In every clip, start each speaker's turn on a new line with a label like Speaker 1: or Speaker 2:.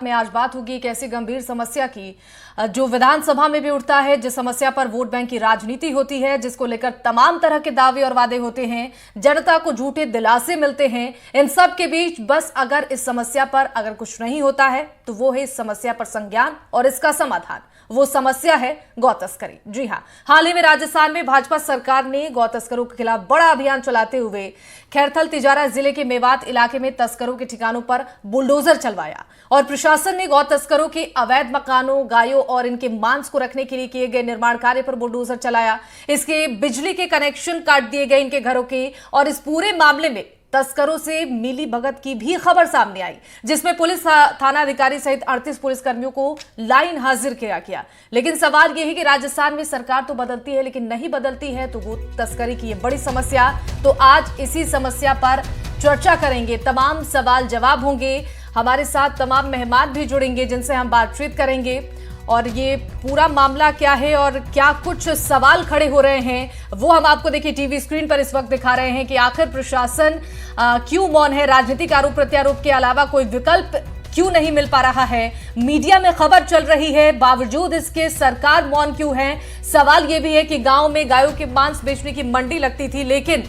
Speaker 1: में आज बात होगी एक ऐसी गंभीर समस्या की जो विधानसभा में भी उठता है, जिस समस्या पर वोट बैंक की राजनीति होती है, जिसको लेकर तमाम तरह के दावे और वादे होते हैं, जनता को झूठे दिलासे मिलते हैं। इन सब के बीच बस अगर इस समस्या पर अगर कुछ नहीं होता है तो वो है इस समस्या पर संज्ञान और इसका समाधान। वो समस्या है गौ तस्करी। जी हां, हाल ही में राजस्थान में भाजपा सरकार ने गौ तस्करों के खिलाफ बड़ा अभियान चलाते हुए खैरथल तिजारा जिले के मेवात इलाके में तस्करों के ठिकानों पर बुलडोजर चलवाया और प्रशासन ने गौ तस्करों के अवैध मकानों, गायों और इनके मांस को रखने के लिए किए गए निर्माण कार्य पर बुलडोजर चलाया। इसके बिजली के कनेक्शन काट दिए गए इनके घरों के और इस पूरे मामले में तस्करों से मिली भगत की भी खबर सामने आई, जिसमें पुलिस थाना अधिकारी सहित 38 पुलिसकर्मियों को लाइन हाजिर किया गया। लेकिन सवाल यह है कि राजस्थान में सरकार तो बदलती है लेकिन नहीं बदलती है तो वो तस्करी की ये बड़ी समस्या। तो आज इसी समस्या पर चर्चा करेंगे, तमाम सवाल जवाब होंगे। हमारे साथ तमाम मेहमान भी जुड़ेंगे जिनसे हम बातचीत करेंगे और ये पूरा मामला क्या है और क्या कुछ सवाल खड़े हो रहे हैं वो हम आपको देखिए टीवी स्क्रीन पर इस वक्त दिखा रहे हैं कि आखिर प्रशासन क्यों मौन है। राजनीतिक आरोप प्रत्यारोप के अलावा कोई विकल्प क्यों नहीं मिल पा रहा है। मीडिया में खबर चल रही है, बावजूद इसके सरकार मौन क्यों है। सवाल यह भी है कि गांव में गायों के मांस बेचने की मंडी लगती थी लेकिन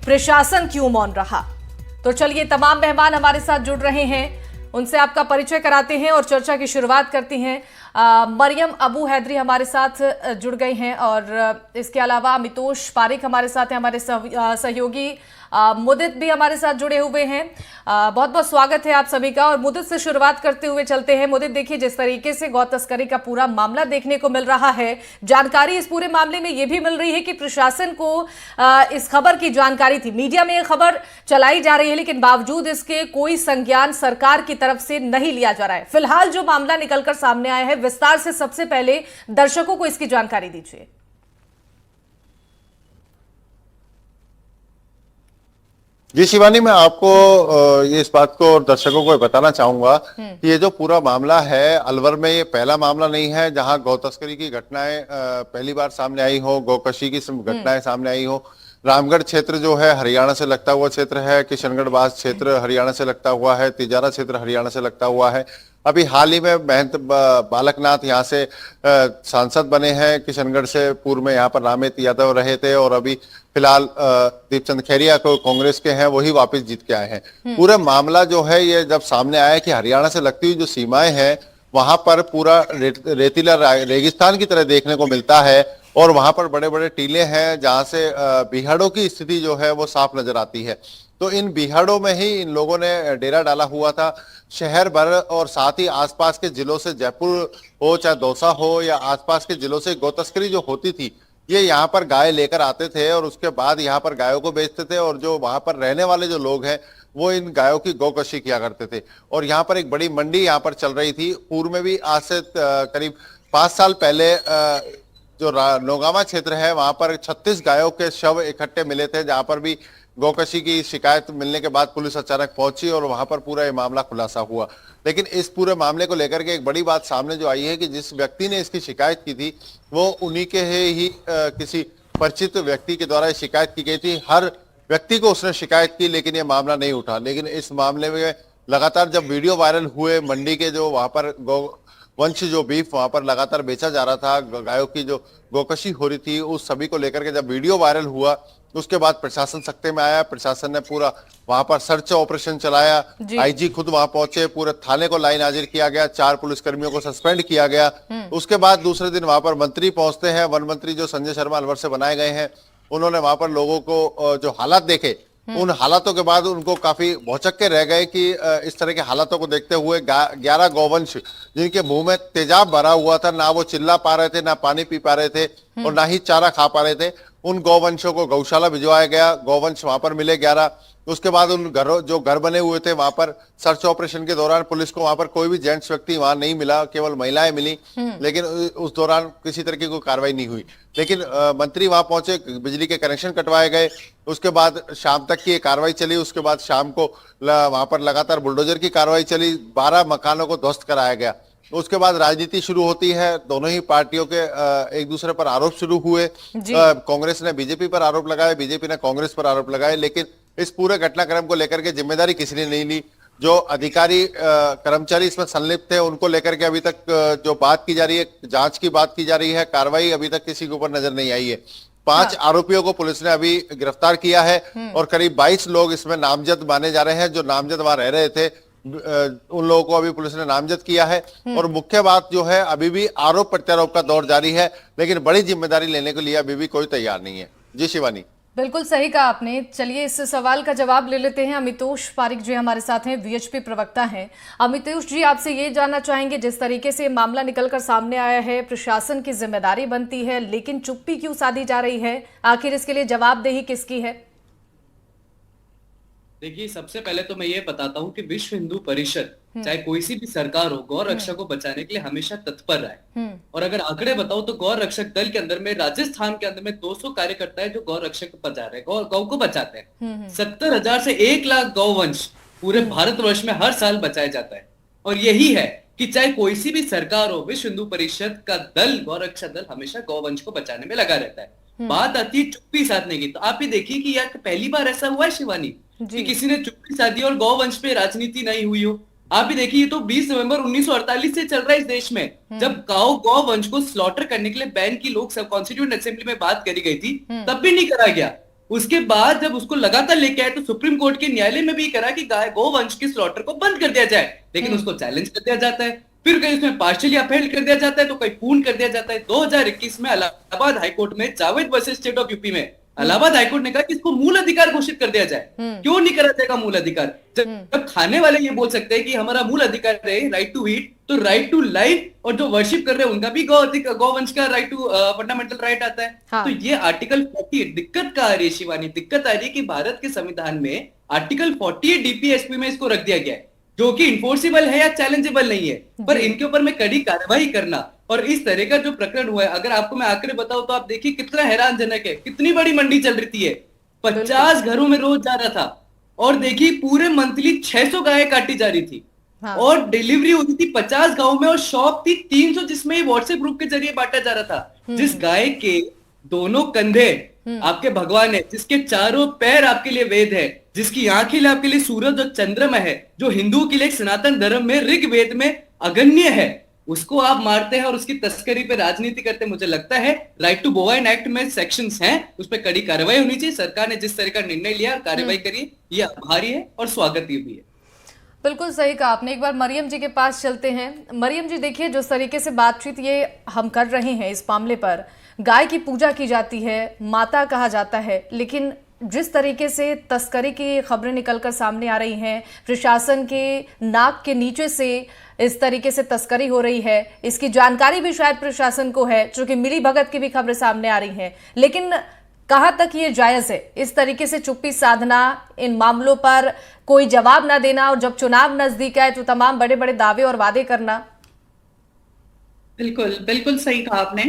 Speaker 1: प्रशासन क्यों मौन रहा। तो चलिए, तमाम मेहमान हमारे साथ जुड़ रहे हैं, उनसे आपका परिचय कराते हैं और चर्चा की शुरुआत करती हैं। मरियम अबू हैदरी हमारे साथ जुड़ गई हैं और इसके अलावा मितोष पारिक हमारे साथ हैं, हमारे सहयोगी मुदित भी हमारे साथ जुड़े हुए हैं। बहुत बहुत स्वागत है आप सभी का। और मुदित से शुरुआत करते हुए चलते हैं। मुदित, देखिए, जिस तरीके से गौ तस्करी का पूरा मामला देखने को मिल रहा है, जानकारी इस पूरे मामले में यह भी मिल रही है कि प्रशासन को इस खबर की जानकारी थी, मीडिया में यह खबर चलाई जा रही है लेकिन बावजूद इसके कोई संज्ञान सरकार की तरफ से नहीं लिया जा रहा है। फिलहाल जो मामला निकलकर सामने आया है, विस्तार से सबसे पहले दर्शकों को इसकी जानकारी दीजिए।
Speaker 2: जी शिवानी, मैं आपको ये इस बात को दर्शकों को बताना चाहूंगा कि ये जो पूरा मामला है अलवर में, ये पहला मामला नहीं है जहां गौ तस्करी की घटनाएं पहली बार सामने आई हो, गौकशी की घटनाएं सामने आई हो। रामगढ़ क्षेत्र जो है हरियाणा से लगता हुआ क्षेत्र है, किशनगढ़ बास क्षेत्र हरियाणा से लगता हुआ है, तिजारा क्षेत्र हरियाणा से लगता हुआ है। अभी हाल ही में महंत बालकनाथ यहाँ से सांसद बने हैं, किशनगढ़ से पूर्व में यहाँ पर रामेत यादव रहे थे और अभी फिलहाल दीपचंद खैरिया को कांग्रेस के हैं, वही वापस जीत के आए हैं। पूरा मामला जो है ये जब सामने आया कि हरियाणा से लगती हुई जो सीमाएं हैं वहां पर पूरा रेतीला रेगिस्तान की तरह देखने को मिलता है और वहां पर बड़े बड़े टीले हैं जहां से बिहाड़ों की स्थिति जो है वो साफ नजर आती है। तो इन बिहाड़ों में ही इन लोगों ने डेरा डाला हुआ था। शहर भर और साथ ही आसपास के जिलों से, जयपुर हो चाहे दौसा हो या आसपास के जिलों से गौ तस्करी जो होती थी, ये यहाँ पर गाय लेकर आते थे और उसके बाद यहाँ पर गायों को बेचते थे और जो वहां पर रहने वाले जो लोग हैं वो इन गायों की गौकशी किया करते थे। और यहाँ पर एक बड़ी मंडी यहाँ पर चल रही थी। पूर्व में भी आज से करीब 5 साल पहले जो नौगावा क्षेत्र है वहां पर 36 गायों के शव इकट्ठे मिले थे, जहां पर भी गौकशी की शिकायत मिलने के बाद पुलिस अचानक पहुंची और वहां पर पूरा ये मामला खुलासा हुआ। लेकिन इस पूरे मामले को लेकर के एक बड़ी बात सामने जो आई है कि जिस व्यक्ति ने इसकी शिकायत की थी वो उन्हीं के ही किसी परिचित व्यक्ति के द्वारा शिकायत की गई थी। हर व्यक्ति को उसने शिकायत की लेकिन ये मामला नहीं उठा। लेकिन इस मामले में लगातार जब वीडियो वायरल हुए, मंडी के जो वहां पर वंश जो बीफ वहां पर लगातार बेचा जा रहा था, गायों की जो गौकशी हो रही थी, उस सभी को लेकर के जब वीडियो वायरल हुआ उसके बाद प्रशासन सख्ते में आया। प्रशासन ने पूरा वहां पर सर्च ऑपरेशन चलाया, आईजी खुद वहां पहुंचे, पूरे थाने को लाइन हाजिर किया गया, 4 पुलिसकर्मियों को सस्पेंड किया गया। उसके बाद दूसरे दिन वहां पर मंत्री पहुंचते हैं, वन मंत्री जो संजय शर्मा अलवर से बनाए गए हैं, उन्होंने वहां पर लोगों को जो हालात देखे, उन हालातों के बाद उनको काफी भौचक के रह गए कि इस तरह के हालातों को देखते हुए 11 गौवंश जिनके मुंह में तेजाब भरा हुआ था, ना वो चिल्ला पा रहे थे, ना पानी पी पा रहे थे और ना ही चारा खा पा रहे थे, उन गौवंशों को गौशाला भिजवाया गया। गौवंश वहां पर मिले 11। उसके बाद उन घरों जो घर बने हुए थे वहां पर सर्च ऑपरेशन के दौरान पुलिस को वहां पर कोई भी जेंट्स व्यक्ति वहां नहीं मिला, केवल महिलाएं मिली। लेकिन उस दौरान किसी तरह की कोई कार्रवाई नहीं हुई। लेकिन मंत्री वहां पहुंचे, बिजली के कनेक्शन कटवाए गए। उसके बाद शाम तक की कार्रवाई चली। उसके बाद शाम को वहां पर लगातार बुलडोजर की कार्रवाई चली, 12 मकानों को ध्वस्त कराया गया। उसके बाद राजनीति शुरू होती है, दोनों ही पार्टियों के एक दूसरे पर आरोप शुरू हुए। कांग्रेस ने बीजेपी पर आरोप लगाए, बीजेपी ने कांग्रेस पर आरोप लगाए, लेकिन इस पूरे घटनाक्रम को लेकर के जिम्मेदारी किसी ने नहीं ली। जो अधिकारी कर्मचारी इसमें संलिप्त थे उनको लेकर के अभी तक जो बात की जा रही है, जांच की बात की जा रही है, कार्रवाई अभी तक किसी के ऊपर नजर नहीं आई है। 5 आरोपियों को पुलिस ने अभी गिरफ्तार किया है और करीब 22 लोग इसमें नामजद माने जा रहे हैं। जो नामजद वहां रह रहे थे उन लोगों को अभी पुलिस ने नामजद किया है। और मुख्य बात जो है, अभी भी आरोप प्रत्यारोप का दौर जारी है, लेकिन बड़ी जिम्मेदारी लेने के लिए अभी भी कोई तैयार नहीं है। जी शिवानी।
Speaker 1: बिल्कुल सही कहा आपने। चलिए इस सवाल का जवाब ले लेते हैं। अमितोष पारिक जी हमारे साथ हैं, वीएचपी प्रवक्ता हैं। अमितोष जी, आपसे ये जानना चाहेंगे, जिस तरीके से मामला निकलकर सामने आया है, प्रशासन की जिम्मेदारी बनती है, लेकिन चुप्पी क्यों साधी जा रही है? आखिर इसके लिए जवाबदेही किसकी है?
Speaker 3: देखिए, सबसे पहले तो मैं ये बताता हूँ कि विश्व हिंदू परिषद चाहे कोई सी भी सरकार हो, गौ रक्षा को बचाने के लिए हमेशा तत्पर रहा है। और अगर आंकड़े बताओ तो गौ रक्षक दल के अंदर में राजस्थान के अंदर में 200 कार्यकर्ता है जो गौ रक्षक को बचा रहे हैं, गौ को बचाते हैं। 70,000 से 1 लाख गौवंश पूरे भारतवर्ष में हर साल बचाया जाता है। और यही है कि चाहे कोई सी भी सरकार हो, विश्व हिंदू परिषद का दल, गौ रक्षा दल हमेशा गौवंश को बचाने में लगा रहता है। बात आती है चुप्पी साधने की, तो आप ही देखिए कि यार पहली बार ऐसा हुआ है शिवानी कि किसी ने चुप्पी साधी और गौवंश पे राजनीति नहीं हुई हो। आप भी देखिए, तो 20 नवंबर 1948 से चल रहा है इस देश में, जब गौवंश को स्लॉटर करने के लिए बैन की लोक कॉन्स्टिट्यूएंट असेंबली में बात करी गई थी, तब भी नहीं करा गया। उसके बाद जब उसको लगातार लेके आए तो सुप्रीम कोर्ट के न्यायालय में भी करा कि गौवंश की स्लॉटर को बंद कर दिया जाए, लेकिन उसको चैलेंज कर दिया जाता है। फिर कहीं उसमें पार्शियली अपहेल्ड कर दिया जाता है, तो कहीं पूर्ण कर दिया जाता है। 2021 में इलाहाबाद हाईकोर्ट में Javed versus state of UP में इलाहाबाद हाईकोर्ट ने कहा कि इसको मूल अधिकार घोषित कर दिया जाए। क्यों नहीं करा जाएगा मूल अधिकार? जब खाने वाले ये बोल सकते हैं कि हमारा मूल अधिकार है राइट टू ईट, तो राइट टू लाइफ, और जो वर्शिप कर रहे हैं उनका भी गौवंश का राइट टू फंडामेंटल राइट आता है। हाँ। तो ये आर्टिकल 48 दिक्कत का आ रही है शिवानी, दिक्कत आ रही है कि भारत के संविधान में आर्टिकल 48 डीपीएसपी में इसको रख दिया गया है, जो कि इन्फोर्सिबल है या चैलेंजेबल नहीं है, पर इनके ऊपर में कड़ी कार्रवाई करना। और इस तरह का जो प्रकरण हुआ है, अगर आपको मैं आंकड़े बताऊं तो आप देखिए कितना हैरानजनक है। कितनी बड़ी मंडी चल रही है, 50 घरों में रोज जा रहा था, और देखिए पूरे मंथली 600 गायें काटी जा रही थी। हाँ। और डिलीवरी होती थी 50 गांव में, और शॉप थी 300 जिसमें व्हाट्सएप ग्रुप के जरिए बांटा जा रहा था। जिस गाय के दोनों कंधे आपके भगवान है, जिसके चारों पैर आपके लिए वेद है, जिसकी आंखें लिए आपके लिए सूरज और चंद्रमा है, जो हिंदू के लिए सनातन धर्म में ऋग्वेद में अगण्य है, उसको आप मारते हैं और उसकी तस्करी पे राजनीति करते हैं। मुझे लगता है राइट टू बोवाइन एक्ट में सेक्शंस हैं, उस पर कड़ी कार्रवाई होनी चाहिए। सरकार ने जिस तरह का निर्णय लिया और कार्रवाई करी, ये आभारी है और स्वागत भी है।
Speaker 1: बिल्कुल सही कहा आपने। एक बार मरियम जी के पास चलते हैं। मरियम जी, देखिए जिस तरीके से बातचीत ये हम कर रहे हैं इस मामले पर, गाय की पूजा की जाती है, माता कहा जाता है, लेकिन जिस तरीके से तस्करी की खबरें निकलकर सामने आ रही हैं, प्रशासन के नाक के नीचे से इस तरीके से तस्करी हो रही है, इसकी जानकारी भी शायद प्रशासन को है, चूंकि मिली भगत की भी खबरें सामने आ रही हैं, लेकिन कहां तक ये जायज है इस तरीके से चुप्पी साधना, इन मामलों पर कोई जवाब ना देना, और जब चुनाव नजदीक आए तो तमाम बड़े बड़े दावे और वादे करना?
Speaker 4: बिल्कुल बिल्कुल सही कहा आपने।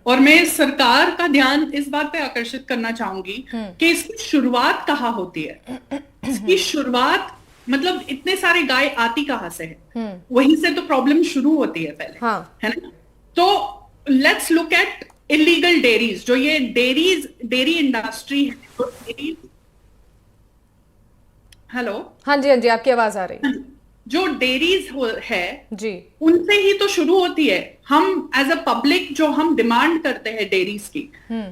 Speaker 4: और मैं सरकार का ध्यान इस बात पे आकर्षित करना चाहूंगी कि इसकी शुरुआत कहाँ होती है। इसकी शुरुआत मतलब इतने सारे गाय आती कहाँ से है, वहीं से तो प्रॉब्लम शुरू होती है पहले। हाँ। है ना? तो let's look at illegal dairies, जो ये डेयरी इंडस्ट्री है। हेलो,
Speaker 1: हाँ जी, हाँ जी, आपकी आवाज आ रही है।
Speaker 4: जो डेयरीज है
Speaker 1: जी,
Speaker 4: उनसे ही तो शुरू होती है। हम एज अ पब्लिक जो हम डिमांड करते हैं डेयरीज की,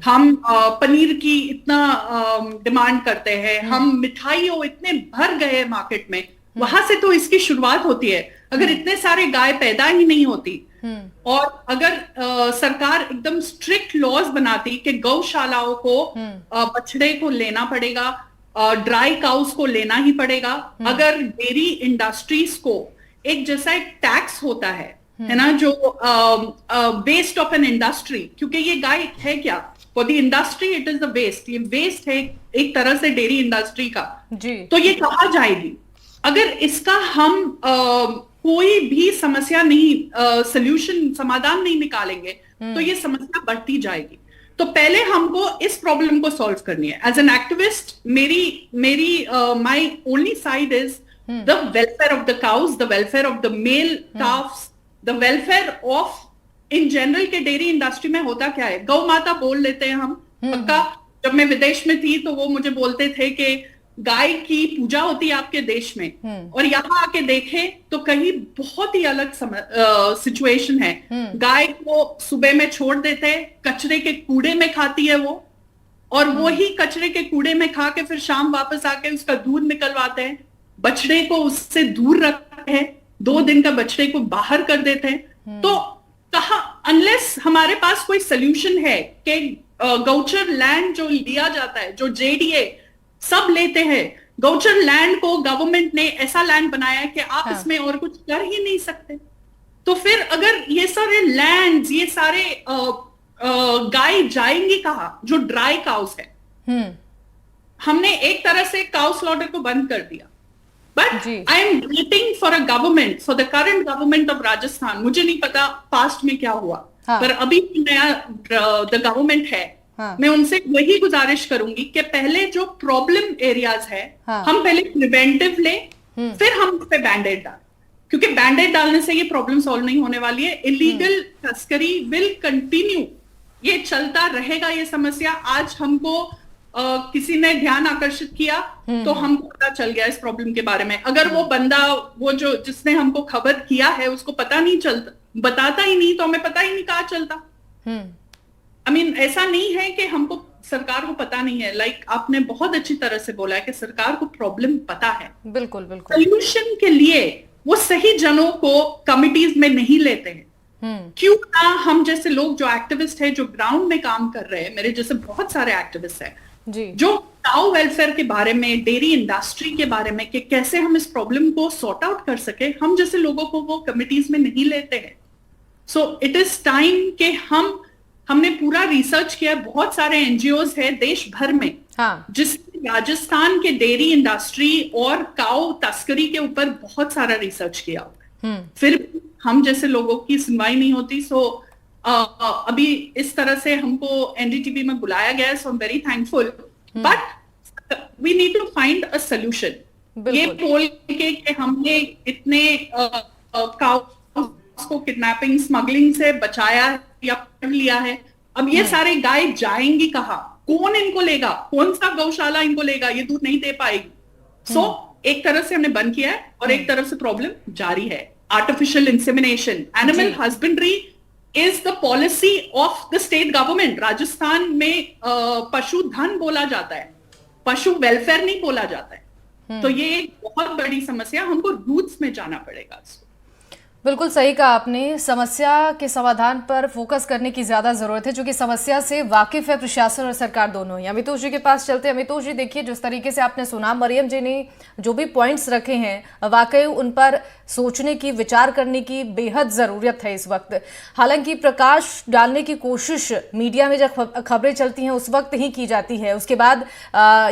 Speaker 4: हम पनीर की इतना डिमांड करते हैं, हम मिठाइयों इतने भर गए मार्केट में, वहां से तो इसकी शुरुआत होती है। अगर इतने सारे गाय पैदा ही नहीं होती, और अगर सरकार एकदम स्ट्रिक्ट लॉज बनाती कि गौशालाओं को बछड़े को लेना पड़ेगा, ड्राई काउस को लेना ही पड़ेगा, अगर डेयरी इंडस्ट्रीज को एक जैसा एक टैक्स होता है ना, जो वेस्ट ऑफ एन इंडस्ट्री, क्योंकि ये गाय है क्या, for the industry it is the waste, ये वेस्ट है एक तरह से डेयरी इंडस्ट्री का जी। तो ये कहाँ जाएगी? अगर इसका हम कोई भी समस्या नहीं, सोल्यूशन समाधान नहीं निकालेंगे तो ये समस्या बढ़ती जाएगी। तो पहले हमको इस प्रॉब्लम को सॉल्व करनी है। एज एन एक्टिविस्ट, मेरी my only side is the welfare of the cows, the welfare of the male calfs, the welfare of in general के डेयरी इंडस्ट्री में होता क्या है, गौ माता बोल लेते हैं हम पक्का। जब मैं विदेश में थी तो वो मुझे बोलते थे कि गाय की पूजा होती है आपके देश में और यहाँ आके देखें तो कहीं बहुत ही अलग सिचुएशन है। गाय को सुबह में छोड़ देते हैं, कचरे के कूड़े में खाती है वो, और वो ही कचरे के कूड़े में खा के फिर शाम वापस आके उसका दूध निकलवाते हैं, बछड़े को उससे दूर रखते हैं, 2 दिन का बछड़े को बाहर कर देते हैं। तो कहा, अनलेस हमारे पास कोई सोल्यूशन है कि गौचर लैंड जो लिया जाता है, जो जेडीए सब लेते हैं, गौचर लैंड को गवर्नमेंट ने ऐसा लैंड बनाया है कि आप इसमें और कुछ कर ही नहीं सकते। तो फिर अगर ये सारे लैंड्स, ये सारे गाय जाएंगी कहाँ, जो ड्राई काउस है। हमने एक तरह से काउ स्लॉटर को बंद कर दिया, but I am waiting for a government, for the current government of Rajasthan. मुझे नहीं पता पास्ट में क्या हुआ, पर अभी नया द गवर्नमेंट है, मैं उनसे वही गुजारिश करूंगी कि पहले जो प्रॉब्लम एरियाज है हम पहले प्रिवेंटिव ले, फिर हम उस पे बैंडेड डाल, क्योंकि बैंडेड डालने से ये प्रॉब्लम सॉल्व नहीं होने वाली है। इलीगल तस्करी विल कंटिन्यू, ये चलता रहेगा ये समस्या। आज हमको किसी ने ध्यान आकर्षित किया तो हमको पता चल गया इस प्रॉब्लम के बारे में। अगर वो बंदा, वो जो जिसने हमको खबर किया है, उसको पता नहीं चलता, बताता ही नहीं, तो हमें पता ही नहीं कहाँ चलता। I mean, ऐसा नहीं है कि हमको, सरकार को पता नहीं है। लाइक आपने बहुत अच्छी तरह से बोला है कि सरकार को प्रॉब्लम पता है।
Speaker 1: बिल्कुल बिल्कुल।
Speaker 4: सोल्यूशन के लिए वो सही जनों को कमिटीज में नहीं लेते हैं। क्यों ना हम जैसे लोग जो एक्टिविस्ट है, जो ग्राउंड में काम कर रहे हैं, मेरे जैसे बहुत सारे एक्टिविस्ट हैं जो काउ वेलफेयर के बारे में, डेयरी इंडस्ट्री के बारे में, कि कैसे हम इस प्रॉब्लम को सॉर्ट आउट कर सके, हम जैसे लोगों को वो कमिटीज में नहीं लेते हैं। सो इट इज टाइम कि हमने पूरा रिसर्च किया, बहुत सारे एनजीओज है देश भर में जिसने राजस्थान के डेयरी इंडस्ट्री और काउ तस्करी के ऊपर बहुत सारा रिसर्च किया, फिर हम जैसे लोगों की सुनवाई नहीं होती। सो अभी इस तरह से हमको एनडीटीवी में बुलाया गया है, so I am very thankful, but we need to find a solution. ये बोल के कि हमने इतने काउ को किडनैपिंग, स्मगलिंग से बचाया है या पकड़ लिया है, अब ये सारे गाय जाएंगी कहाँ, कौन इनको लेगा, कौन सा गौशाला इनको लेगा, ये दूध नहीं दे पाएगी। सो एक तरफ से हमने बंद किया है और एक तरफ से प्रॉब्लम जारी है। Artificial insemination, animal husbandry is the policy of the state government. Rajasthan में पशुधन बोला जाता है, पशु वेलफेयर नहीं बोला जाता है। तो ये एक बहुत बड़ी समस्या, हमको रूट्स में जाना पड़ेगा।
Speaker 1: बिल्कुल सही कहा आपने, समस्या के समाधान पर फोकस करने की ज्यादा जरूरत है, जो कि समस्या से वाकिफ है प्रशासन और सरकार दोनों ही। अमितोष जी के पास चलते हैं। अमितोष जी, देखिए जिस तरीके से आपने सुना, मरियम जी ने जो भी पॉइंट्स रखे हैं, वाकई उन पर सोचने की, विचार करने की बेहद जरूरत है इस वक्त। हालांकि प्रकाश डालने की कोशिश मीडिया में जब खबरें चलती हैं उस वक्त ही की जाती है, उसके बाद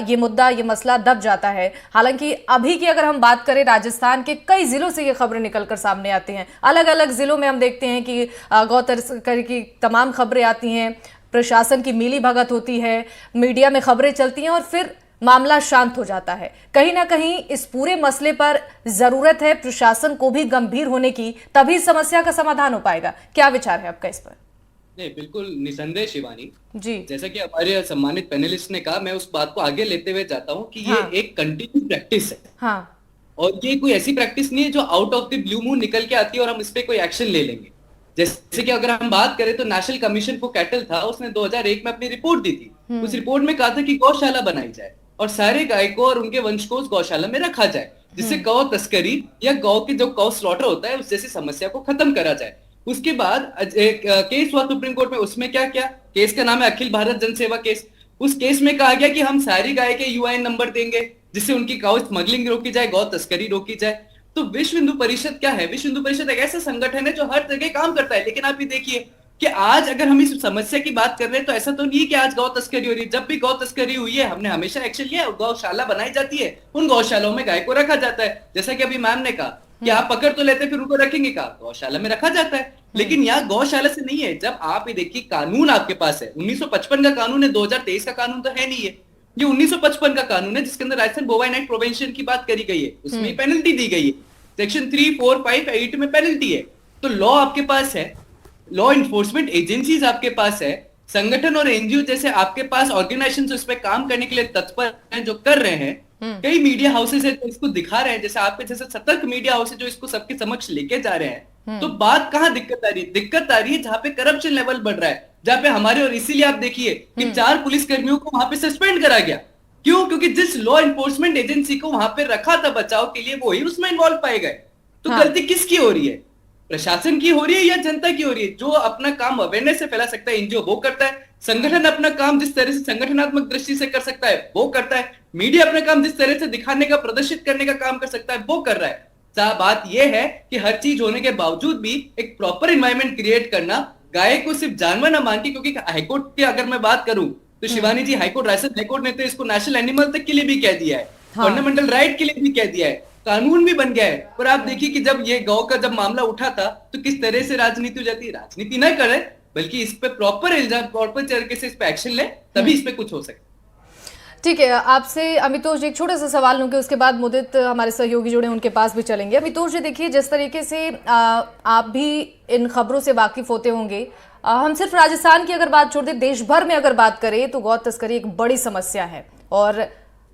Speaker 1: ये मुद्दा, ये मसला दब जाता है। हालांकि अभी की अगर हम बात करें, राजस्थान के कई जिलों से ये खबरें निकलकर सामने आती हैं। अलग अलग जिलों में हम देखते हैं कि गौ तस्करी की तमाम खबरें आती हैं, प्रशासन की मिली भगत होती है, मीडिया में खबरें चलती हैं और फिर मामला शांत हो जाता है। कहीं ना कहीं इस पूरे मसले पर जरूरत है प्रशासन को भी गंभीर होने की, तभी समस्या का समाधान हो पाएगा। क्या विचार है आपका इस पर?
Speaker 3: नहीं, बिल्कुल निसंदेह शिवानी
Speaker 1: जी,
Speaker 3: जैसा कि हमारे सम्मानित पैनलिस्ट ने कहा, मैं उस बात को आगे लेते हुए जाता हूँ कि ये एक कंटिन्यू प्रैक्टिस है।
Speaker 1: हाँ,
Speaker 3: और ये कोई ऐसी प्रैक्टिस नहीं है जो out of the blue moon निकल के आती है और हम इस पे कोई एक्शन ले लेंगे। जैसे कि अगर हम बात करें तो नेशनल कमीशन फॉर कैटल था, उसने 2001 में अपनी रिपोर्ट दी थी। उस रिपोर्ट में कहा था कि गौशाला बनाई जाए और सारे गाय को और उनके वंश को उस गौशाला में रखा जाए, जिससे गौ तस्करी या गौ की जो गौ स्लॉटर होता है उस जैसी समस्या को खत्म करा जाए। उसके बाद एक केस हुआ सुप्रीम कोर्ट में, उसमें क्या क्या, केस का नाम है अखिल भारत जन सेवा केस। उस केस में कहा गया कि हम सारी गाय के यूआईएन नंबर देंगे जिससे उनकी गौ स्मगलिंग रोकी जाए, गौ तस्करी रोकी जाए। तो विश्व हिंदू परिषद क्या है? विश्व हिंदू परिषद एक ऐसा संगठन है जो हर जगह काम करता है। लेकिन आप ये देखिए कि आज अगर हम इस समस्या की बात कर रहे हैं तो ऐसा तो नहीं है कि आज गौ तस्करी हो रही है। जब भी गौ तस्करी हुई है हमने हमेशा एक्शन लिया है, गौशाला बनाई जाती है, उन गौशालाओं में गाय को रखा जाता है। जैसा कि अभी मैम ने कहा कि आप पकड़ तो लेते फिर उनको रखेंगे कहा, गौशाला में रखा जाता है। लेकिन यहाँ गौशाला से नहीं है। जब आप ये देखिए कानून आपके पास है, 1955 का कानून है, 2023 का कानून तो है नहीं है, ये 1955 का कानून है जिसके अंदर राजस्थान बोवाइन एक्ट प्रिवेंशन की बात करी गई है, उसमें पेनल्टी दी गई है, सेक्शन 3, 4, 5, 8 में पेनल्टी है। तो लॉ आपके पास है, लॉ इन्फोर्समेंट एजेंसीज आपके पास है, संगठन और एनजीओ जैसे आपके पास ऑर्गेनाइजेशन इस पे काम करने के लिए तत्पर हैं, जो कर रहे हैं। कई मीडिया हाउसेस है जो इसको दिखा रहे हैं, जैसे आपके जैसे सतर्क मीडिया हाउस है जो इसको सबके समक्ष लेके जा रहे हैं। तो बात कहाँ दिक्कत आ रही है? दिक्कत आ रही है जहाँ पे करप्शन लेवल बढ़ रहा है, जहाँ पे हमारे, और इसीलिए आप देखिए कि 4 पुलिसकर्मियों को वहां पे सस्पेंड करा गया। क्यों? क्योंकि जिस लॉ एनफोर्समेंट एजेंसी को वहां पे रखा था बचाव के लिए, वो ही उसमें इन्वॉल्व पाए गए। तो गलती किसकी हो रही है? प्रशासन की हो रही है या जनता की हो रही है? जो अपना काम अवेयरनेस से फैला सकता है एनजीओ वो करता है, संगठन अपना काम जिस तरह से संगठनात्मक दृष्टि से कर सकता है वो करता है, मीडिया अपना काम जिस तरह से दिखाने का, प्रदर्शित करने का काम कर सकता है वो कर रहा है। बात यह है कि हर चीज होने के बावजूद भी एक प्रॉपर एनवायरनमेंट क्रिएट करना, गाय को सिर्फ जानवर ना मान के, क्योंकि हाईकोर्ट की अगर मैं बात करूं तो शिवानी जी, हाईकोर्ट, राजस्थान हाईकोर्ट ने तो इसको नेशनल एनिमल तक के लिए भी कह दिया है, फंडामेंटल राइट के लिए भी कह दिया है, कानून भी बन गया है। पर आप देखिए कि जब ये गौ का जब मामला उठा था तो किस तरह से राजनीति हो जाती है। राजनीति न करे बल्कि इस पे प्रॉपर इल्जाम, प्रॉपर तरीके से इस पे एक्शन ले, तभी इस पे कुछ हो सके।
Speaker 1: ठीक है, आपसे अमितोष जी एक छोटा सा सवाल लूंगे, उसके बाद मुदित हमारे सहयोगी जुड़े उनके पास भी चलेंगे। अमितोष जी देखिए, जिस तरीके से आप भी इन खबरों से वाकिफ होते होंगे, हम सिर्फ राजस्थान की अगर बात छोड़ दें, देश भर में अगर बात करें तो गौ तस्करी एक बड़ी समस्या है और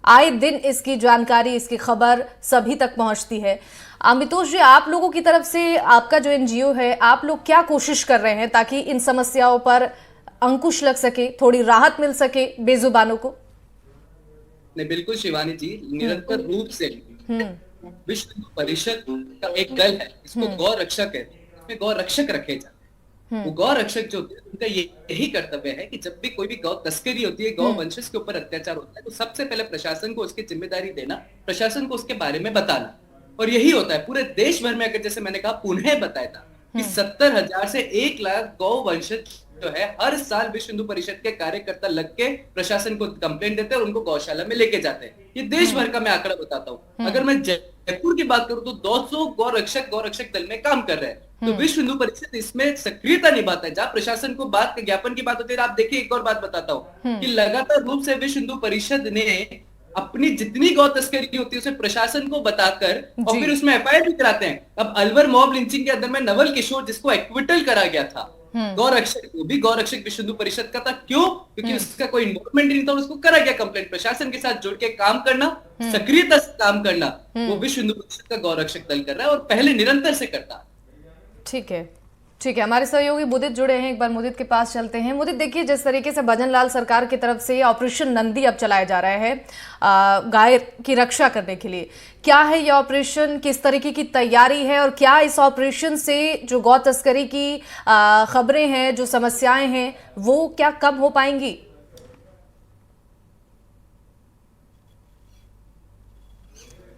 Speaker 1: आए दिन इसकी जानकारी, इसकी खबर सभी तक पहुंचती है। अमितोष जी, आप लोगों की तरफ से, आपका जो एनजीओ है, आप लोग क्या कोशिश कर रहे हैं ताकि इन समस्याओं पर अंकुश लग सके, थोड़ी राहत मिल सके बेजुबानों को?
Speaker 3: नहीं, बिल्कुल शिवानी जी, निरंतर रूप से विश्व हिंदू परिषद का एक दल है, इसको गौ रक्षक कहते हैं, इसमें गौ रक्षक रखे जाते हैं। वो गौ रक्षक जो होते हैं उनका यही कर्तव्य है कि जब भी कोई भी गौ तस्करी होती है, गौ वंशज के ऊपर अत्याचार होता है, तो सबसे पहले प्रशासन को उसकी जिम्मेदारी देना, प्रशासन को उसके बारे में बताना। और यही होता है पूरे देश भर में। अगर जैसे मैंने कहा, पुनः बताया था कि 70,000 से 1 लाख गौ वंशज जो है हर साल विश्व हिंदू परिषद के कार्यकर्ता लग के प्रशासन को कंप्लेंट देते हैं और उनको गौशाला में लेके जाते हैं। ये देश भर का मैं आंकड़ा बताता हूँ। अगर मैं जयपुर की बात करूं तो 200 गौरक्षक दल में काम कर रहे हैं। तो विश्व हिंदू परिषद इसमें सक्रियता निभाता है। जहां प्रशासन को बात, ज्ञापन की बात होती है, आप देखिए एक और बात बताता हूँ कि लगातार रूप से विश्व हिंदू परिषद ने अपनी जितनी गौ तस्करी होती है उसे प्रशासन को बताकर और फिर उसमें एफआईआर भी कराते हैं। अब अलवर मॉब लिंचिंग के अंदर में नवल किशोर, जिसको एक्विटल करा गया था, गौरक्षक, वो भी गौरक्षक विश्व हिंदू परिषद का था। क्यों? क्योंकि उसका कोई इन्वॉल्वमेंट नहीं था और उसको करा गया कंप्लेंट। प्रशासन के साथ जुड़ के काम करना, सक्रियता से काम करना, वो विश्व हिंदू परिषद का गौरक्षक दल कर रहा है और पहले निरंतर से करता है।
Speaker 1: ठीक है, ठीक है, हमारे सहयोगी मुदित जुड़े हैं, एक बार मुदित के पास चलते हैं। मुदित देखिए, जिस तरीके से भजन लाल सरकार की तरफ से ऑपरेशन नंदी अब चलाया जा रहा है गाय की रक्षा करने के लिए, क्या है ये ऑपरेशन, किस तरीके की तैयारी है और क्या इस ऑपरेशन से जो गौ तस्करी की खबरें हैं, जो समस्याएं हैं, वो क्या कम हो पाएंगी?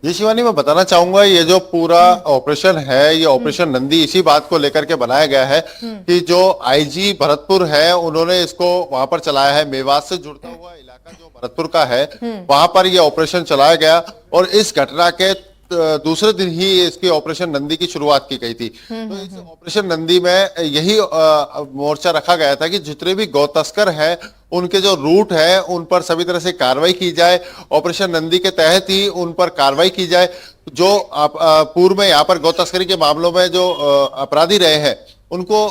Speaker 2: जी शिवानी, मैं बताना चाहूंगा, ये जो पूरा ऑपरेशन है, ये ऑपरेशन नंदी इसी बात को लेकर के बनाया गया है कि जो आईजी भरतपुर है, उन्होंने इसको वहां पर चलाया है। मेवात से जुड़ता हुआ इलाका जो भरतपुर का है, वहां पर ये ऑपरेशन चलाया गया और इस घटना के दूसरे दिन ही इसकी ऑपरेशन नंदी की शुरुआत की गई थी। तो इस ऑपरेशन नंदी में यही मोर्चा रखा गया था कि जितने भी गौ तस्कर हैं, उनके जो रूट है, उन पर सभी तरह से कार्रवाई की जाए। ऑपरेशन नंदी के तहत ही उन पर कार्रवाई की जाए। जो पूर्व में यहाँ पर गौ तस्करी के मामलों में जो अपराधी रहे हैं, उनको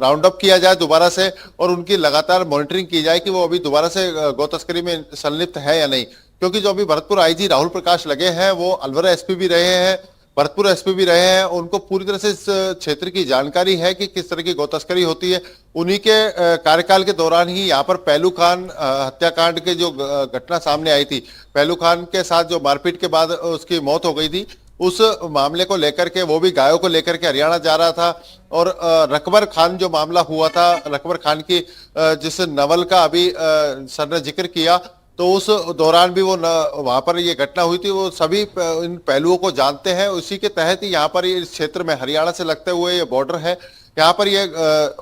Speaker 2: राउंड अप किया जाए दोबारा से और उनकी लगातार मॉनिटरिंग की जाए कि वो अभी दोबारा से गौ तस्करी में संलिप्त है या नहीं। क्योंकि जो अभी भरतपुर आईजी राहुल प्रकाश लगे हैं, वो अलवर एसपी भी रहे हैं, भरतपुर एसपी भी रहे हैं। उनको पूरी तरह से इस क्षेत्र की जानकारी है कि किस तरह की गौ तस्करी होती है। उन्हीं के कार्यकाल के दौरान ही यहाँ पर पहलू खान हत्याकांड के जो घटना सामने आई थी, पहलू खान के साथ जो मारपीट के बाद उसकी मौत हो गई थी, उस मामले को लेकर के, वो भी गायों को लेकर के हरियाणा जा रहा था। और रकबर खान जो मामला हुआ था, रकबर खान की जिस नवल का अभी सर ने जिक्र किया, तो उस दौरान भी वो वहां पर ये घटना हुई थी। वो सभी इन पहलुओं को जानते हैं। उसी के तहत ही यहाँ पर इस क्षेत्र में, हरियाणा से लगते हुए ये बॉर्डर है, यहाँ पर ये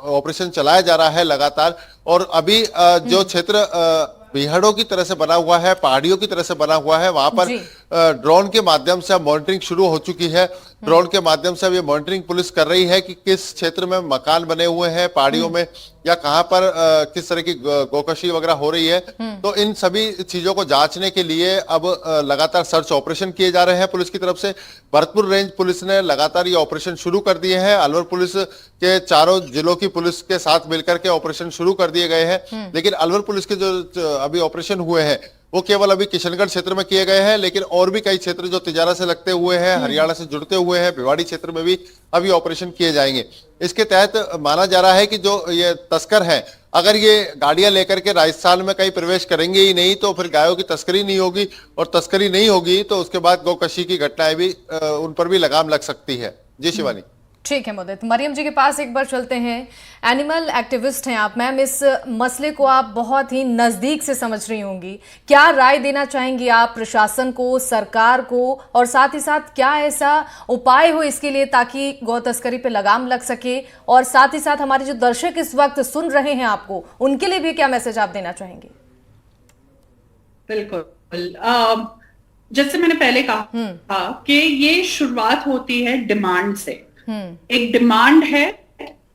Speaker 2: ऑपरेशन चलाया जा रहा है लगातार। और अभी जो क्षेत्र बिहड़ों की तरह से बना हुआ है, पहाड़ियों की तरह से बना हुआ है, वहां पर ड्रोन के माध्यम से अब मॉनिटरिंग शुरू हो चुकी है। ड्रोन के माध्यम से अब ये मॉनिटरिंग पुलिस कर रही है कि किस क्षेत्र में मकान बने हुए हैं पहाड़ियों में, या कहां पर किस तरह की गोकशी वगैरह हो रही है। तो इन सभी चीजों को जांचने के लिए अब लगातार सर्च ऑपरेशन किए जा रहे हैं पुलिस की तरफ से। भरतपुर रेंज पुलिस ने लगातार ये ऑपरेशन शुरू कर दिए हैं। अलवर पुलिस के चारों जिलों की पुलिस के साथ मिलकर के ऑपरेशन शुरू कर दिए गए हैं। लेकिन अलवर पुलिस के जो अभी ऑपरेशन हुए हैं, वो केवल अभी किशनगढ़ क्षेत्र में किए गए हैं, लेकिन और भी कई क्षेत्र जो तिजारा से लगते हुए हैं, हरियाणा से जुड़ते हुए हैं, भिवाड़ी क्षेत्र में भी अभी ऑपरेशन किए जाएंगे। इसके तहत माना जा रहा है कि जो ये तस्कर हैं, अगर ये गाड़ियां लेकर के राजस्थान में कहीं प्रवेश करेंगे ही नहीं तो फिर गायों की तस्करी नहीं होगी, और तस्करी नहीं होगी तो उसके बाद गौकशी की घटनाएं भी उन पर भी लगाम लग सकती है। जी शिवानी।
Speaker 1: ठीक है मुदित, मरियम जी के पास एक बार चलते हैं। एनिमल एक्टिविस्ट हैं आप मैम, इस मसले को आप बहुत ही नजदीक से समझ रही होंगी, क्या राय देना चाहेंगी आप प्रशासन को, सरकार को, और साथ ही साथ क्या ऐसा उपाय हो इसके लिए ताकि गौ तस्करी पे लगाम लग सके, और साथ ही साथ हमारे जो दर्शक इस वक्त सुन रहे हैं आपको, उनके लिए भी क्या मैसेज आप देना चाहेंगे?
Speaker 4: बिल्कुल, जैसे मैंने पहले कहा कि ये शुरुआत होती है डिमांड से। एक डिमांड है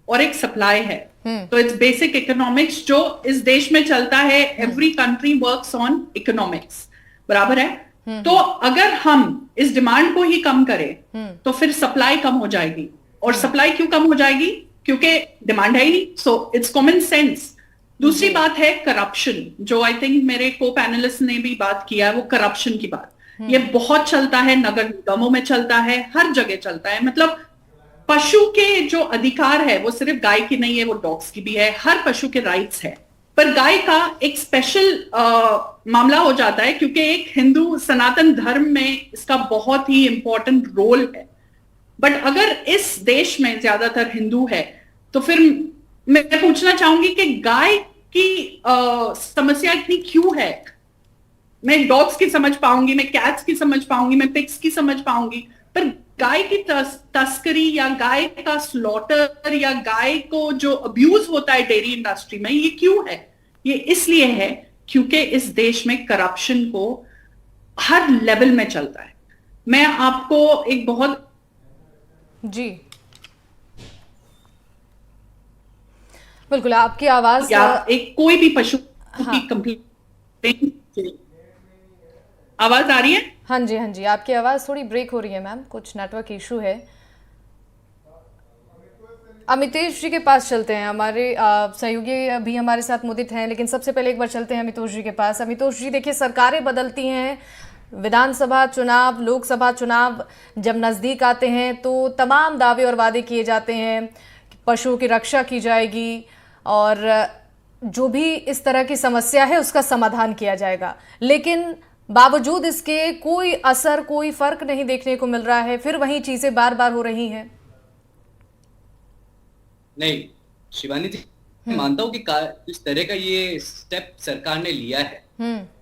Speaker 4: और एक सप्लाई है। तो इट्स बेसिक इकोनॉमिक्स जो इस देश में चलता है। Every country works on economics, बराबर है। तो अगर हम इस डिमांड को ही कम करें तो फिर सप्लाई कम हो जाएगी। और सप्लाई क्यों कम हो जाएगी? क्योंकि डिमांड है ही नहीं। So it's common sense. दूसरी बात है करप्शन, जो आई थिंक मेरे को पैनलिस्ट ने भी बात किया है, वो करप्शन की बात। ये बहुत चलता है, नगर निगमों में चलता है, हर जगह चलता है। मतलब पशु के जो अधिकार है वो सिर्फ गाय की नहीं है, वो डॉग्स की भी है, हर पशु के राइट्स है। पर गाय का एक स्पेशल मामला हो जाता है क्योंकि एक हिंदू सनातन धर्म में इसका बहुत ही इंपॉर्टेंट रोल है। बट अगर इस देश में ज्यादातर हिंदू है तो फिर मैं पूछना चाहूंगी कि गाय की समस्या इतनी क्यों है? मैं डॉग्स की समझ पाऊंगी, मैं कैट्स की समझ पाऊंगी, मैं पिग्स की समझ पाऊंगी, पर गाय की तस्करी या गाय का स्लॉटर या गाय को जो अब्यूज होता है डेयरी इंडस्ट्री में, ये क्यों है? ये इसलिए है क्योंकि इस देश में करप्शन को हर लेवल में चलता है। मैं आपको एक बहुत
Speaker 1: जी बिल्कुल आपकी आवाज
Speaker 4: या एक कोई भी पशु की कंप्लेंट, आवाज आ रही है?
Speaker 1: हाँ जी, आपकी आवाज थोड़ी ब्रेक हो रही है मैम, कुछ नेटवर्क इशू है। अमितेश जी के पास चलते हैं, हमारे सहयोगी भी हमारे साथ मुदित हैं, लेकिन सबसे पहले एक बार चलते हैं अमितोष जी के पास। अमितोष जी, देखिए सरकारें बदलती हैं, विधानसभा चुनाव, लोकसभा चुनाव जब नज़दीक आते हैं तो तमाम दावे और वादे किए जाते हैं, पशुओं की रक्षा की जाएगी और जो भी इस तरह की समस्या है उसका समाधान किया जाएगा, लेकिन बावजूद इसके कोई असर, कोई फर्क नहीं देखने को मिल रहा है, फिर वही चीजें बार बार हो रही हैं।
Speaker 3: नहीं शिवानी जी, मैं मानता हूं कि इस तरह का ये स्टेप सरकार ने लिया है,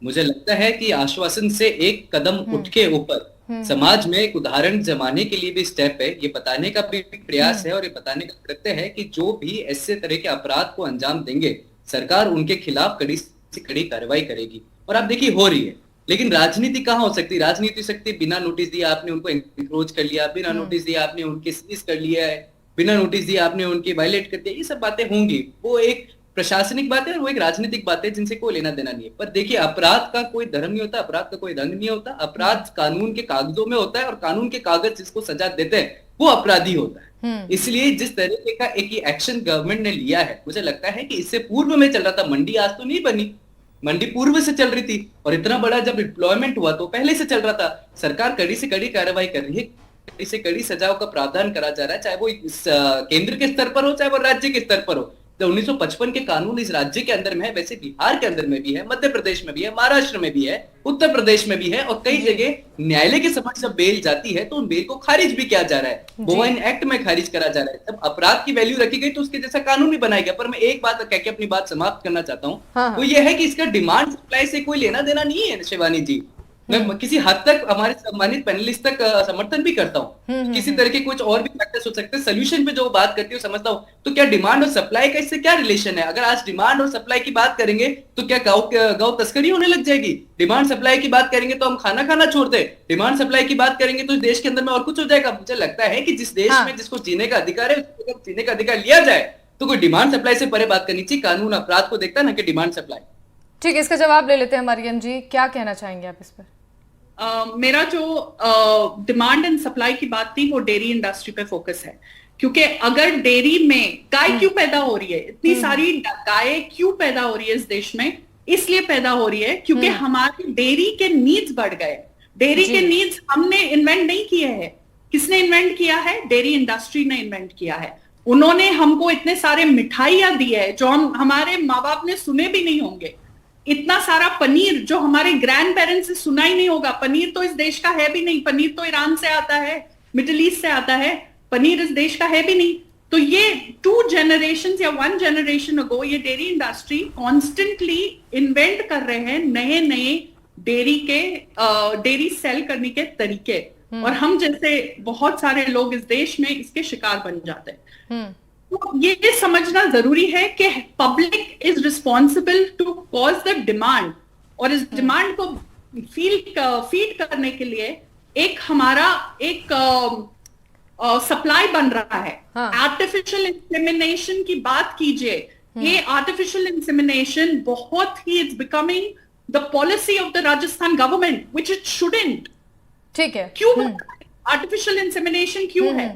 Speaker 3: मुझे लगता है कि आश्वासन से एक कदम उठ के ऊपर समाज में एक उदाहरण जमाने के लिए भी स्टेप है। ये बताने का भी प्रयास है और ये बताने का कृत्य है कि जो भी ऐसे तरह के अपराध को अंजाम देंगे, सरकार उनके खिलाफ कड़ी से कड़ी कार्रवाई करेगी। और आप देखिए हो रही है, लेकिन राजनीति कहाँ हो सकती है? राजनीति सकती बिना नोटिस दिए आपने उनको इंक्रोच कर लिया, बिना नोटिस दिए आपने उनके सीज कर लिया है, बिना नोटिस दिए आपने उनकी वायलेट कर दिया, ये सब बातें होंगी। वो एक प्रशासनिक बात है और वो एक राजनीतिक बात है जिनसे कोई लेना देना नहीं है। पर देखिए, अपराध का कोई धर्म नहीं होता, अपराध का कोई रंग नहीं होता, अपराध कानून के कागजों में होता है और कानून के कागज जिसको सजा देते हैं वो अपराधी होता है। इसलिए जिस तरीके का एक एक्शन गवर्नमेंट ने लिया है, मुझे लगता है कि इससे पूर्व में चल रहा था। मंडी आज तो नहीं बनी, मंडी पूर्व से चल रही थी और इतना बड़ा जब डिप्लॉयमेंट हुआ तो पहले से चल रहा था। सरकार कड़ी से कड़ी कार्रवाई कर रही है, कड़ी से कड़ी सजाओं का प्रावधान करा जा रहा है, चाहे वो केंद्र के स्तर पर हो चाहे वो राज्य के स्तर पर हो। तो 1955 के कानून इस राज्य के अंदर में है, वैसे बिहार के अंदर में भी है, मध्य प्रदेश में भी है, महाराष्ट्र में भी है, उत्तर प्रदेश में भी है और कई जगह न्यायालय के समक्ष जब बेल जाती है तो उन बेल को खारिज भी किया जा रहा है, बोवाइन एक्ट में खारिज करा जा रहा है। जब अपराध की वैल्यू रखी गई तो उसके जैसा कानून भी बनाया गया। पर मैं एक बात कह के अपनी बात समाप्त करना चाहता हूँ, वो ये है कि इसका डिमांड सप्लाई से कोई लेना देना नहीं है शिवानी जी। मैं किसी हद तक हमारे सम्मानित पैनलिस्ट तक समर्थन भी करता हूँ, किसी तरह के कुछ और भी फैक्टर्स हो सकते हैं। सोल्यूशन पे जो बात करती हूँ समझता हूँ, तो क्या डिमांड और सप्लाई का इससे क्या रिलेशन है? अगर आज डिमांड और सप्लाई की बात करेंगे तो क्या गौ तस्करी होने लग जाएगी? डिमांड सप्लाई की बात करेंगे तो हम खाना खाना छोड़ दे, डिमांड सप्लाई की बात करेंगे तो देश के अंदर में और कुछ हो जाएगा? मुझे लगता है कि जिस देश में जिसको जीने का अधिकार है उसको जीने का अधिकार लिया जाए तो कोई डिमांड सप्लाई से परे बात करनी चाहिए। कानून अपराध को देखता है ना कि डिमांड सप्लाई।
Speaker 1: ठीक है, इसका जवाब ले लेते हैं मरियम जी, क्या कहना चाहेंगे आप इस पर?
Speaker 4: मेरा जो डिमांड एंड सप्लाई की बात थी वो डेयरी इंडस्ट्री पे फोकस है, क्योंकि अगर डेयरी में गाय क्यों पैदा हो रही है, इतनी सारी गाय क्यों पैदा हो रही है इस देश में? इसलिए पैदा हो रही है क्योंकि हमारे डेयरी के नीड्स बढ़ गए। डेयरी के नीड्स हमने इन्वेंट नहीं किए हैं। किसने इन्वेंट किया है? डेयरी इंडस्ट्री ने इन्वेंट किया है। उन्होंने हमको इतने सारे मिठाइयां दी है जो हमारे माँ बाप ने सुने भी नहीं होंगे। इतना सारा पनीर जो हमारे ग्रैंड पेरेंट्स से सुना ही नहीं होगा। पनीर तो इस देश का है भी नहीं। पनीर तो ईरान से आता है, मिडिल ईस्ट से आता है। पनीर इस देश का है भी नहीं। तो ये 2 generations या 1 generation अगो ये डेयरी इंडस्ट्री कॉन्स्टेंटली इन्वेंट कर रहे हैं नए नए डेयरी सेल करने के तरीके, और हम जैसे बहुत सारे लोग इस देश में इसके शिकार बन जाते हैं। तो ये समझना जरूरी है कि public is responsible to cause the demand, और इस डिमांड को फीड करने के लिए एक हमारा एक सप्लाई बन रहा है। आर्टिफिशियल इंसेमिनेशन की बात कीजिए, ये आर्टिफिशियल इंसेमिनेशन बहुत ही it's becoming the policy of the Rajasthan government which it shouldn't.
Speaker 1: ठीक है।
Speaker 4: क्यों आर्टिफिशियल इंसेमिनेशन क्यों है?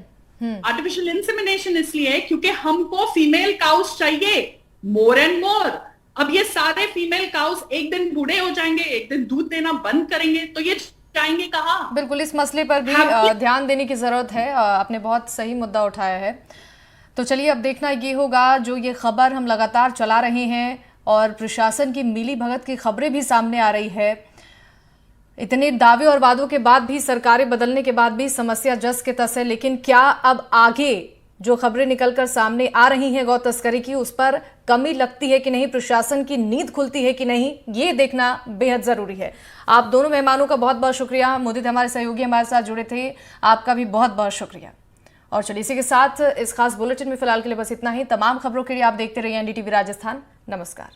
Speaker 4: आर्टिफिशियल इंसेमिनेशन इसलिए है क्योंकि हमको फीमेल काउस चाहिए मोर एंड मोर। अब ये सारे फीमेल काउस एक दिन बूढ़े हो जाएंगे, एक दिन दूध देना बंद करेंगे, तो ये जाएंगे कहाँ?
Speaker 1: बिल्कुल, इस मसले पर भी ध्यान देने की जरूरत है। आपने बहुत सही मुद्दा उठाया है। तो चलिए अब देखना ये होगा, जो ये खबर हम लगातार चला रहे हैं और प्रशासन की मिली भगत की खबरें भी सामने आ रही है। इतने दावे और वादों के बाद भी, सरकारें बदलने के बाद भी समस्या जस के तस है। लेकिन क्या अब आगे जो खबरें निकलकर सामने आ रही हैं गौ तस्करी की, उस पर कमी लगती है कि नहीं, प्रशासन की नींद खुलती है कि नहीं, ये देखना बेहद जरूरी है। आप दोनों मेहमानों का बहुत बहुत शुक्रिया। मुदित हमारे सहयोगी हमारे साथ जुड़े थे, आपका भी बहुत बहुत शुक्रिया। और चलिए इसी के साथ इस खास बुलेटिन में फिलहाल के लिए बस इतना ही। तमाम खबरों के लिए आप देखते रहिए एनडीटीवी राजस्थान। नमस्कार।